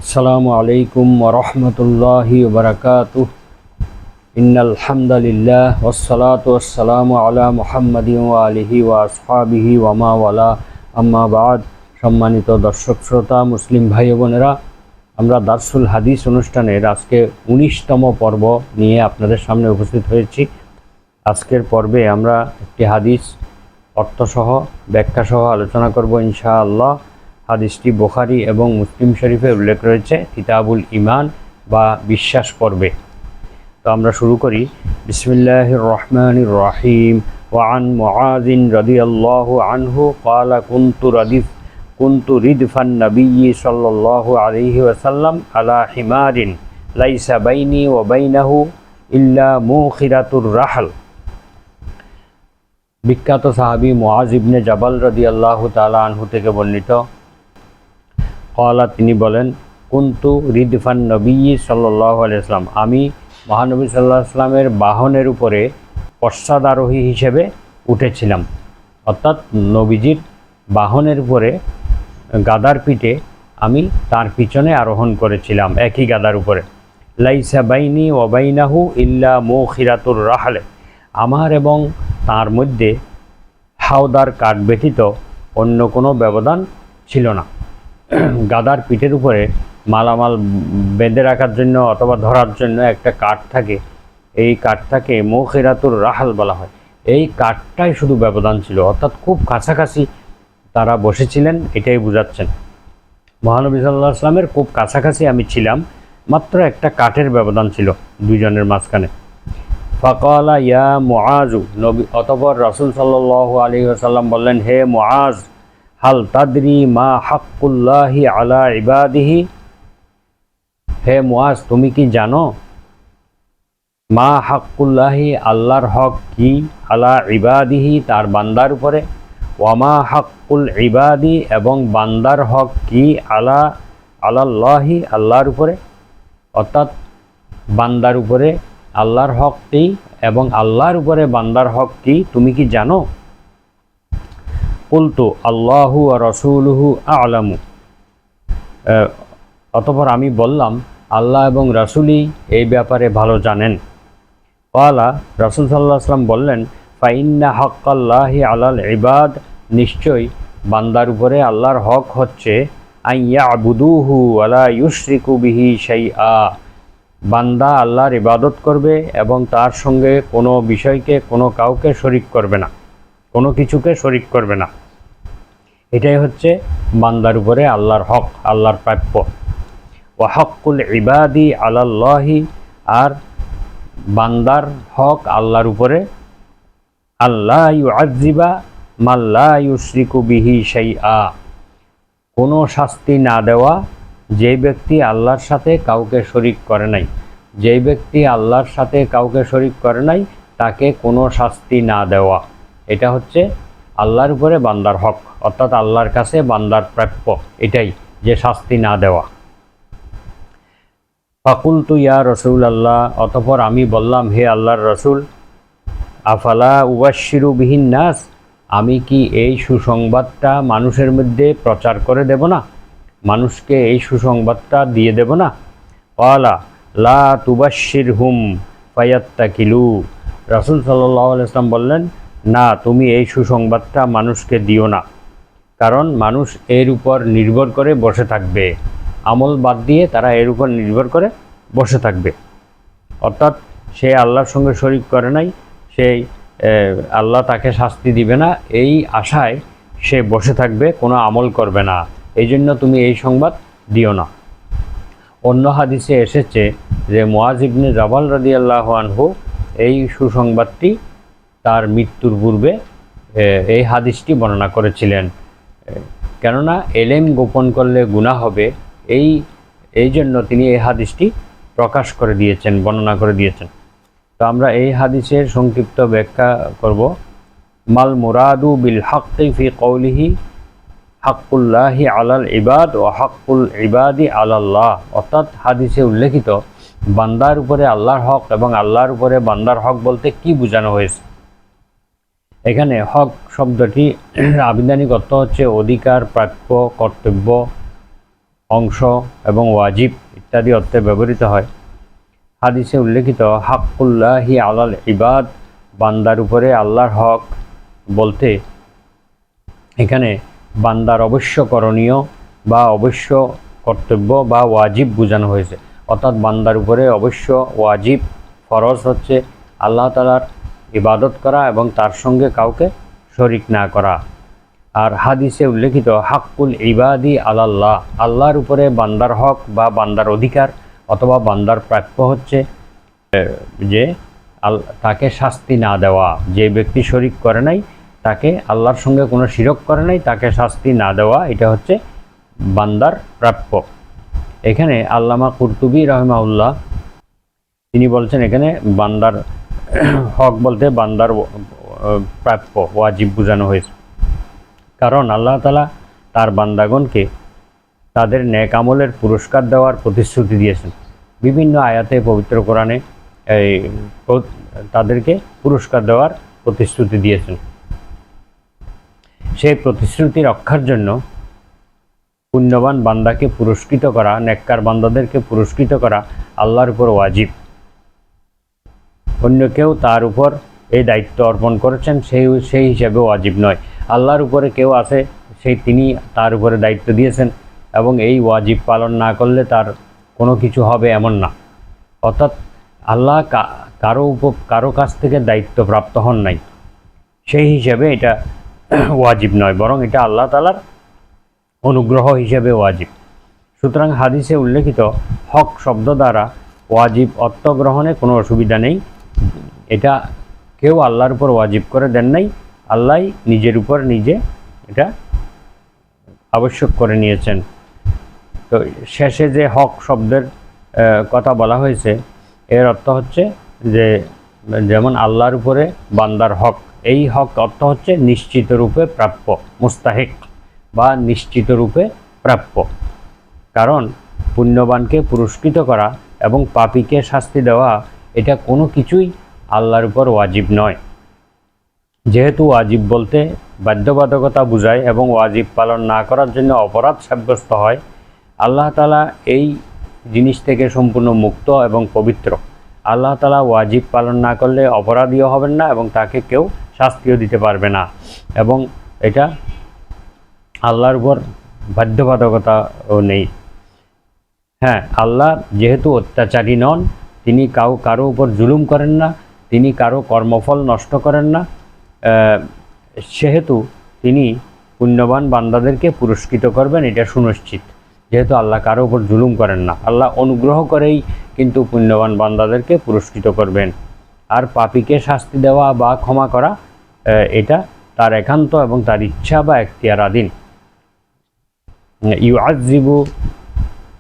আসসালামু আলাইকুম ওয়া রাহমাতুল্লাহি ওয়া বারাকাতুহু। ইন্নাল হামদালিল্লাহ ওয়াসসালাতু ওয়াসসালামু আলা মুহাম্মাদিন ওয়া আলিহি ওয়া আসহাবিহি ওয়া মা ওয়ালা, আম্মা বাদ। সম্মানিত দর্শক শ্রোতা, মুসলিম ভাই বোনেরা, আমরা দারসুল হাদিস অনুষ্ঠানের আজকে 19তম পর্ব নিয়ে আপনাদের সামনে উপস্থিত হয়েছি। আজকের পর্বে আমরা একটি হাদিস অর্থসহ ব্যাখ্যাসহ আলোচনা করব ইনশাআল্লাহ। হাদিসটি বুখারী এবং মুসলিম শরীফে উল্লেখ রয়েছে কিতাবুল ঈমান বা বিশ্বাস পর্বে। তো আমরা শুরু করি। বিসমিল্লাহির রহমানির রহিম। ওয়া আন মুআয রাদিয়াল্লাহু আনহু ক্বালা কুনতু রিদফান নবিয়্যি সাল্লাল্লাহু আলাইহি ওয়াসাল্লাম আলা হিমারিন লাইসা বাইনি ওয়া বাইনাহু ইল্লা মুখিরাতুর রাহল। বিখ্যাত সাহাবী মুআয ইবনে জাবাল রাদিয়াল্লাহু তাআলা আনহু থেকে বর্ণিত, ক্বালা, তিনি বলেন, কুনতু রিদফান নবিয়্যি সাল্লাল্লাহু আলাইহি ওয়াসাল্লাম, আমি মহানবী সাল্লাল্লাহু আলাইহি ওয়াসাল্লামের বাহনের উপরে পশ্চাদারোহী হিসেবে উঠেছিলাম। অর্থাৎ নবীজির বাহনের উপরে গাদার পিঠে আমি তার পিছনে আরোহণ করেছিলাম, একই গাদার উপরে। লাইসা বাইনি ওয়া বাইনাহু ইল্লা মুখিরাতুর রাহলে, আমার এবং তার মধ্যে হাওদার কাঠ ব্যতীত অন্য কোনো ব্যবধান ছিল না। গাদার পিঠের উপরে মালামাল বেঁধে রাখার জন্য অথবা ধরার জন্য একটা কাঠ থাকে, এই কাঠটাকে মুখিরাতুর রাহাল বলা হয়। এই কাঠটাই শুধু ব্যবধান ছিল, অর্থাৎ খুব কাছাকাছি তারা বসেছিলেন, এটাই বোঝাচ্ছেন। মহানবী সাল্লাল্লাহু আলাইহি ওয়াসাল্লামের খুব কাছাকাছি আমি ছিলাম, মাত্র একটা কাঠের ব্যবধান ছিল দুইজনের মাঝখানে। ফাকালা ইয়া মুআযু, নবী অতঃপর রাসূল সাল্লাল্লাহু আলাইহি ওয়াসাল্লাম বললেন, হে মুআয, হাল তাদরি মা হাক্কুল্লাহি আলা ইবাদিহি, হে মুআয, তুমি কি জানো মা হাক্কুল্লাহি, আল্লাহর হক কি, আলা ইবাদিহি, তার বান্দার উপরে, ওয়ামা হাক্কুল ইবাদি, এবং বান্দার হক কি, আলাল্লাহি, আল্লাহর উপরে। অর্থাৎ বান্দার উপরে আল্লাহর হক কি এবং আল্লাহর উপরে বান্দার হক কি, তুমি কি জানো? কুলতু আল্লাহু ওয়া রাসূলুহু আ'লামু, অতঃপর আমি বললাম, আল্লাহ এবং রাসূলই এই ব্যাপারে ভালো জানেন। ক্বালা, রাসূল সাল্লাল্লাহু আলাইহি ওয়াসাল্লাম বললেন, ফাইন্না হাক্কাল্লাহি আলাল ইবাদ, নিশ্চয়ই বান্দার উপরে আল্লাহর হক হচ্ছে আইয়াবুদুহু ওয়া লা ইউশরিকু বিহি শাইআ, বান্দা আল্লাহর ইবাদত করবে এবং তার সঙ্গে কোনো বিষয়কে, কোনো কাউকে শরিক করবে না, কোনো কিছুকে শরিক করবে না। এটাই হচ্ছে বান্দার উপরে আল্লাহর হক, আল্লাহর প্রাপ্য। ওয়া হাক্কুল ইবাদি আলাল্লাহি, আর বান্দার হক আল্লাহর উপরে, আল্লাহ ইউআযযিবা মান লা ইউশরিকু বিহি শাইআ, কোনো শাস্তি না দেওয়া যে ব্যক্তি আল্লাহর সাথে কাউকে শরিক করে নাই, যেই ব্যক্তি আল্লাহর সাথে কাউকে শরিক করে নাই তাকে কোনো শাস্তি না দেওয়া, এটা হচ্ছে আল্লাহর উপরে বান্দার হক, অর্থাৎ আল্লাহর কাছে বান্দার প্রাপ্য এটাই, যে শাস্তি না দেওয়া। ফাকুলতু ইয়া রাসূলাল্লাহ, অতঃপর আমি বললাম, হে আল্লাহর রাসূল, আফালা উবাশশিরু বিহিন নাস, আমি কি এই সুসংবাদটা মানুষের মধ্যে প্রচার করে দেব না, মানুষকে এই সুসংবাদটা দিয়ে দেব না? ক্বালা লা তুবাশশিরহুম ফায়াত্তাকিলু, রাসূল সাল্লাল্লাহু আলাইহি ওয়াসাল্লাম বললেন, না, তুমি এই সুসংবাদটা মানুষকে দিও না, কারণ মানুষ এর উপর নির্ভর করে বসে থাকবে, আমল বাদ দিয়ে তারা এর উপর নির্ভর করে বসে থাকবে। অর্থাৎ সে আল্লাহর সঙ্গে শরিক করে নাই, সেই আল্লাহ তাকে শাস্তি দিবে না, এই আশায় সে বসে থাকবে, কোনো আমল করবে না, এই জন্য তুমি এই সংবাদ দিও না। অন্য হাদিসে এসেছে যে মুআয ইবনে জাবাল রাদিয়াল্লাহু আনহু এই সুসংবাদটি তার মৃত্যুর পূর্বে এই হাদিসটি বর্ণনা করেছিলেন, কেননা এলেম গোপন করলে গুনাহ হবে, এই জন্য তিনি এই হাদিসটি প্রকাশ করে দিয়েছেন, বর্ণনা করে দিয়েছেন। তো আমরা এই হাদিসের সংক্ষিপ্ত ব্যাখ্যা করব। মাল মুরাদু বিল হাক্কি ফি কওলিহি হাক্কুল্লাহি আলাল ইবাদ ও হাক্কুল ইবাদি আলাল্লাহ, অর্থাৎ হাদিসে উল্লেখিত বান্দার উপরে আল্লাহর হক এবং আল্লাহর উপরে বান্দার হক বলতে কি বোঝানো হয়েছে। এখানে হক শব্দটি আবিধানিক অর্থ হচ্ছে অধিকার, প্রাপ্য, কর্তব্য, অংশ এবং ওয়াজিব ইত্যাদি অর্থে ব্যবহৃত হয়। হাদিসে উল্লেখিত হাক্কুল্লাহি আলাল ইবাদ, বান্দার উপরে আল্লাহর হক বলতে এখানে বান্দার অবশ্য করণীয় বা অবশ্য কর্তব্য বা ওয়াজিব বোঝানো হয়েছে। অর্থাৎ বান্দার উপরে অবশ্য ওয়াজিব ফরজ হচ্ছে আল্লাহ তাআলার ইবাদত করা এবং তার সঙ্গে কাউকে শরিক না করা। আর হাদিসে উল্লেখিত হাক্কুল ইবাদি আলাল্লাহ, আল্লাহর উপরে বান্দার হক বা বান্দার অধিকার অথবা বান্দার প্রাপ্য হচ্ছে যে তাকে শাস্তি না দেওয়া। যে ব্যক্তি শরিক করে নাই, তাকে আল্লাহর সঙ্গে কোনো শিরক করে নাই, তাকে শাস্তি না দেওয়া, এটা হচ্ছে বান্দার প্রাপ্য। এখানে আল্লামা কুরতুবী রাহিমাহুল্লাহ তিনি বলছেন এখানে বান্দার হক বলতে বান্দার প্রাপ্য ওয়াজিব বোঝানো হয়েছে। কারণ আল্লাহ তাআলা তার বান্দাগণকে তাদের নেক আমলের পুরস্কার দেওয়ার প্রতিশ্রুতি দিয়েছেন। বিভিন্ন আয়াতে পবিত্র কোরআনে তাদেরকে পুরস্কার দেওয়ার প্রতিশ্রুতি দিয়েছেন। সেই প্রতিশ্রুতি রক্ষার জন্য পুণ্যবান বান্দাকে পুরস্কৃত করা, নেককার বান্দাদেরকে পুরস্কৃত করা আল্লাহর উপর ওয়াজিব। অন্য কেউ তার উপর এই দায়িত্ব অর্পণ করেছেন সেই হিসাবে ওয়াজিব নয়। আল্লাহর উপরে কেউ আছে, তিনি তার উপরে দায়িত্ব দিয়েছেন এবং এই ওয়াজিব পালন না করলে তার কোনো কিছু হবে এমন না। অর্থাৎ আল্লাহ কারো কাছ থেকে দায়িত্ব প্রাপ্ত হন নাই, সেই হিসাবে এটা ওয়াজিব নয়, বরং এটা আল্লাহ তাআলার অনুগ্রহ হিসেবে ওয়াজিব। সুতরাং হাদিসে উল্লেখিত হক শব্দ দ্বারা ওয়াজিব অর্থ গ্রহণে কোনো অসুবিধা নেই। এটা কেউ আল্লাহর উপর ওয়াজিব করে দেন নাই, আল্লাহ নিজের উপর নিজে এটা আবশ্যক করে নিয়েছেন। তো শেষে যে হক শব্দের কথা বলা হয়েছে, এর অর্থ হচ্ছে যে যেমন আল্লাহর উপরে বান্দার হক, এই হক অর্থ হচ্ছে নিশ্চিত রূপে প্রাপ্য, মুস্তাহিক বা নিশ্চিত রূপে প্রাপ্য। কারণ পুণ্যবানকে পুরস্কৃত করা এবং পাপীকে শাস্তি দেওয়া এটা কোনো কিছুই আল্লাহর উপর ওয়াজিব নয়। যেহেতু ওয়াজিব বলতে বাধ্যবাধকতা বোঝায় এবং ওয়াজিব পালন না করার জন্য অপরাধ সাব্যস্ত হয়, আল্লাহ তাআলা এই জিনিস থেকে সম্পূর্ণ মুক্ত এবং পবিত্র। আল্লাহ তাআলা ওয়াজিব পালন না করলে অপরাধীও হবেন না এবং তাকে কেউ শাস্তিও দিতে পারবে না, এবং এটা আল্লাহর উপর বাধ্যবাধকতাও নেই। হ্যাঁ, আল্লাহ যেহেতু অত্যাচারী নন, তিনি কারো উপর জুলুম করেন না, তিনি কারো কর্মফল নষ্ট করেন না, সেহেতু তিনি পুণ্যবান বান্দাদেরকে পুরস্কৃত করবেন, এটা সুনিশ্চিত। যেহেতু আল্লাহ কারো উপর জুলুম করেন না, আল্লাহ অনুগ্রহ করেই কিন্তু পুণ্যবান বান্দাদেরকে পুরস্কৃত করবেন। আর পাপীকে শাস্তি দেওয়া বা ক্ষমা করা এটা তার একান্ত এবং তার ইচ্ছা বা এখতিয়ারাধীন। ইউআযযিবু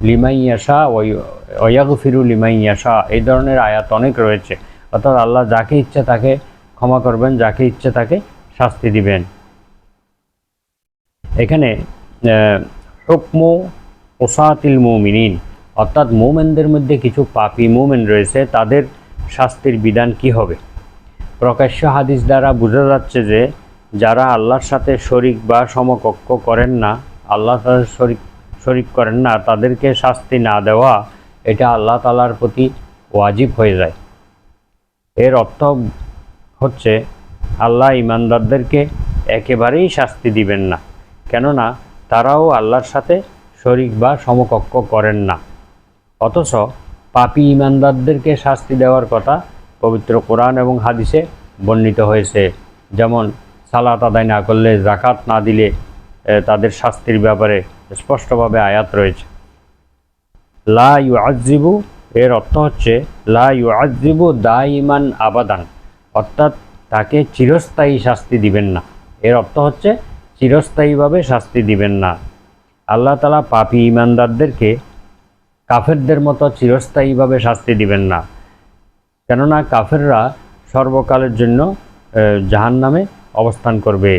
লিমান ইয়াশা ওয়া ইয়াগফিরু লিমান ইয়াশা, এই ধরনের আয়াত অনেক রয়েছে। অর্থাৎ আল্লাহ যাকে ইচ্ছে তাকে ক্ষমা করবেন, যাকে ইচ্ছে তাকে শাস্তি দিবেন। এখানে হুকমু ওসাতিল মুমিনিন, অর্থাৎ মুমিনদের মধ্যে কিছু পাপী মুমিন রয়েছে, তাদের শাস্তির বিধান কি হবে। প্রকাশ্য হাদিস দ্বারা বোঝা যাচ্ছে যে যারা আল্লাহর সাথে শরিক বা সমকক্ষ করেন না, আল্লাহর সাথে শরিক করেন না, তাদেরকে শাস্তি না দেওয়া এটা আল্লাহ তাআলার প্রতি ওয়াজিব হয়ে যায়। এর অর্থ হচ্ছে আল্লাহ ঈমানদারদেরকে একেবারেই শাস্তি দিবেন না, কেননা তারাও আল্লাহর সাথে শরিক বা সমকক্ষ করেন না। অথচ পাপী ঈমানদারদেরকে শাস্তি দেওয়ার কথা পবিত্র কোরআন এবং হাদিসে বর্ণিত হয়েছে। যেমন সালাত আদায় না করলে, যাকাত না দিলে তাদের শাস্তির ব্যাপারে স্পষ্টভাবে আয়াত রয়েছে। লা ইউআযযিবু, এর অর্থ হচ্ছে লা ইউআযযিবু দাইমান আবাদান, অর্থাৎ তাকে চিরস্থায়ী শাস্তি দিবেন না। এর অর্থ হচ্ছে চিরস্থায়ীভাবে শাস্তি দিবেন না। আল্লাহ তাআলা পাপী ঈমানদারদেরকে কাফেরদের মতো চিরস্থায়ীভাবে শাস্তি দিবেন না, কেননা কাফেররা সর্বকালের জন্য জাহান্নামে অবস্থান করবে।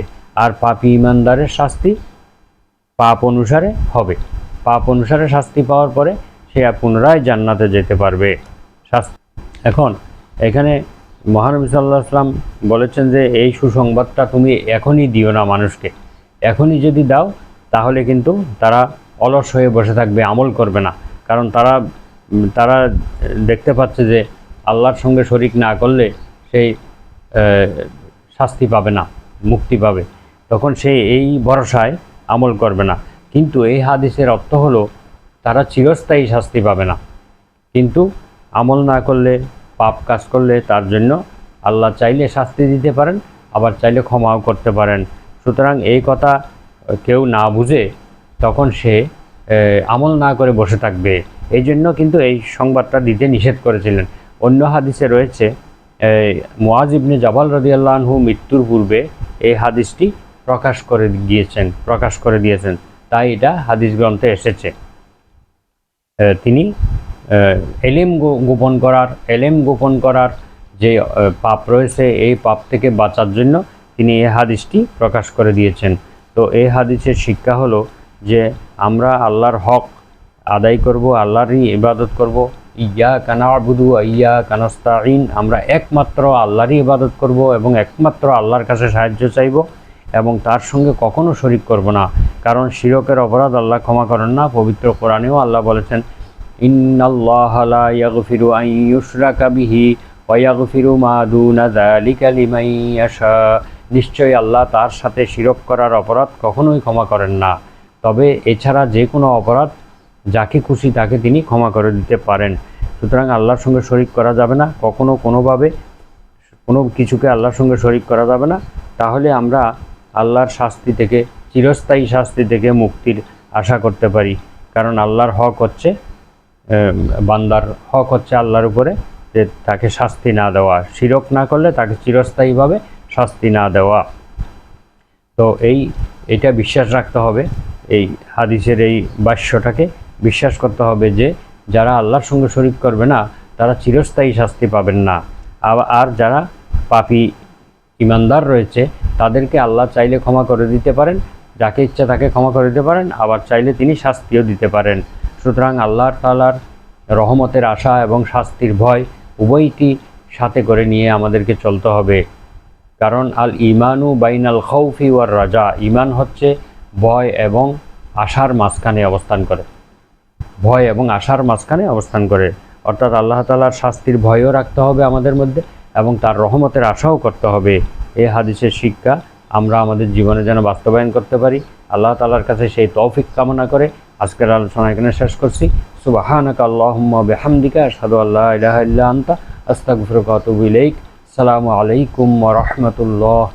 আর পাপী ঈমানদারের শাস্তি পাপ অনুসারে হবে, পাপ অনুসারে শাস্তি পাওয়ার পরে সে পুনরায় জান্নাতে যেতে পারবে। এখন এখানে মহানবী সাল্লাল্লাহু আলাইহি ওয়াসাল্লাম বলেছেন যে এই সুসংবাদটা তুমি এখনই দিও না মানুষকে, এখনই যদি দাও তাহলে কিন্তু তারা অলস হয়ে বসে থাকবে, আমল করবে না। কারণ তারা দেখতে পাচ্ছে যে আল্লাহর সঙ্গে শরিক না করলে সেই শাস্তি পাবে না, মুক্তি পাবে, তখন সে এই ভরসায় আমল করবে না। কিন্তু এই হাদিসের অর্থ হলো তারা চিরস্থায়ী শাস্তি পাবে না, কিন্তু আমল না করলে, পাপ কাজ করলে তার জন্য আল্লাহ চাইলে শাস্তি দিতে পারেন, আবার চাইলে ক্ষমাও করতে পারেন। সুতরাং এই কথা কেউ না বুঝে তখন সে আমল না করে বসে থাকবে। এই জন্য কিন্তু এই সংবাদটা দিতে নিষেধ করেছিলেন। অন্য হাদিসে রয়েছে মুআজ ইবনে জাবাল রাদিয়াল্লাহু আনহু মৃত্যুর পূর্বে এই হাদিসটি প্রকাশ করে দিয়েছেন, তাই এটা হাদিস গ্রন্থে এসেছে। তিনি এলেম গোপন করার যে পাপ রয়েছে, এই পাপ থেকে বাঁচার জন্য তিনি এই হাদিসটি প্রকাশ করে দিয়েছেন। তো এই হাদিসের শিক্ষা হলো যে আমরা আল্লাহর হক আদায় করব, আল্লাহরই ইবাদত করব। ইয়্যাকা না'বুদু ওয়া ইয়্যাকা নাস্তাঈন, আমরা একমাত্র আল্লাহরই ইবাদত করব এবং একমাত্র আল্লাহর কাছে সাহায্য চাইব এবং তার সঙ্গে কখনো শরিক করব না। কারণ শিরকের অপরাধ আল্লাহ ক্ষমা করেন না। পবিত্র কোরআনেও আল্লাহ বলেছেন, ইন্নাল্লাহা লা ইয়াগফিরু আন ইউশরাকা বিহি ওয়া ইয়াগফিরু মা দুনা যালিকা লিমান ইয়াশা, নিশ্চয়ই আল্লাহ তার সাথে শিরক করার অপরাধ কখনোই ক্ষমা করেন না, তবে এছাড়া যে কোনো অপরাধ যাকে খুশি তাকে তিনি ক্ষমা করে দিতে পারেন। সুতরাং আল্লাহর সঙ্গে শরিক করা যাবে না, কোনোভাবে কোনো কিছুকে আল্লাহর সঙ্গে শরিক করা যাবে না। তাহলে আমরা আল্লাহর শাস্তি থেকে, চিরস্থায়ী শাস্তি থেকে মুক্তির আশা করতে পারি। কারণ আল্লাহর হক হচ্ছে, বান্দার হক হচ্ছে আল্লাহর উপরে যে তাকে শাস্তি না দেওয়া, শিরক না করলে তাকে চিরস্থায়ীভাবে শাস্তি না দেওয়া। তো এটা বিশ্বাস রাখতে হবে, এই হাদিসের এই বাক্যটাকে বিশ্বাস করতে হবে যে যারা আল্লাহর সঙ্গে শরিক করবে না তারা চিরস্থায়ী শাস্তি পাবেন না। আর যারা পাপী ইমানদার রয়েছে তাদেরকে আল্লাহ চাইলে ক্ষমা করে দিতে পারেন, যাকে ইচ্ছা তাকে ক্ষমা করে দিতে পারেন, আবার চাইলে তিনি শাস্তিও দিতে পারেন। সুতরাং আল্লাহ তাআলার রহমতের আশা এবং শাস্তির ভয় উভয়টি সাথে করে নিয়ে আমাদেরকে চলতে হবে। কারণ আল ইমানু বাইনাল খাউফি ওয়ার রাজা, ইমান হচ্ছে ভয় এবং আশার মাঝখানে অবস্থান করে, ভয় এবং আশার মাঝখানে অবস্থান করে। অর্থাৎ আল্লাহ তাআলার শাস্তির ভয়ও রাখতে হবে আমাদের মধ্যে এবং তার রহমতের আশাও করতে হবে। এই হাদিসের শিক্ষা আমরা আমাদের জীবনে যেন বাস্তবায়ন করতে পারি, আল্লাহ তাআলার কাছে সেই তৌফিক কামনা করে আজকের আলোচনা এখানে শেষ করছি। সুবহানাকা আল্লাহুম্মা বিহামদিকা আশহাদু আল্লা ইলাহা ইল্লা আনতা আস্তাগফিরুকা ওয়া আতুবু ইলাইক। আসসালামু আলাইকুম ওয়া রাহমাতুল্লাহ।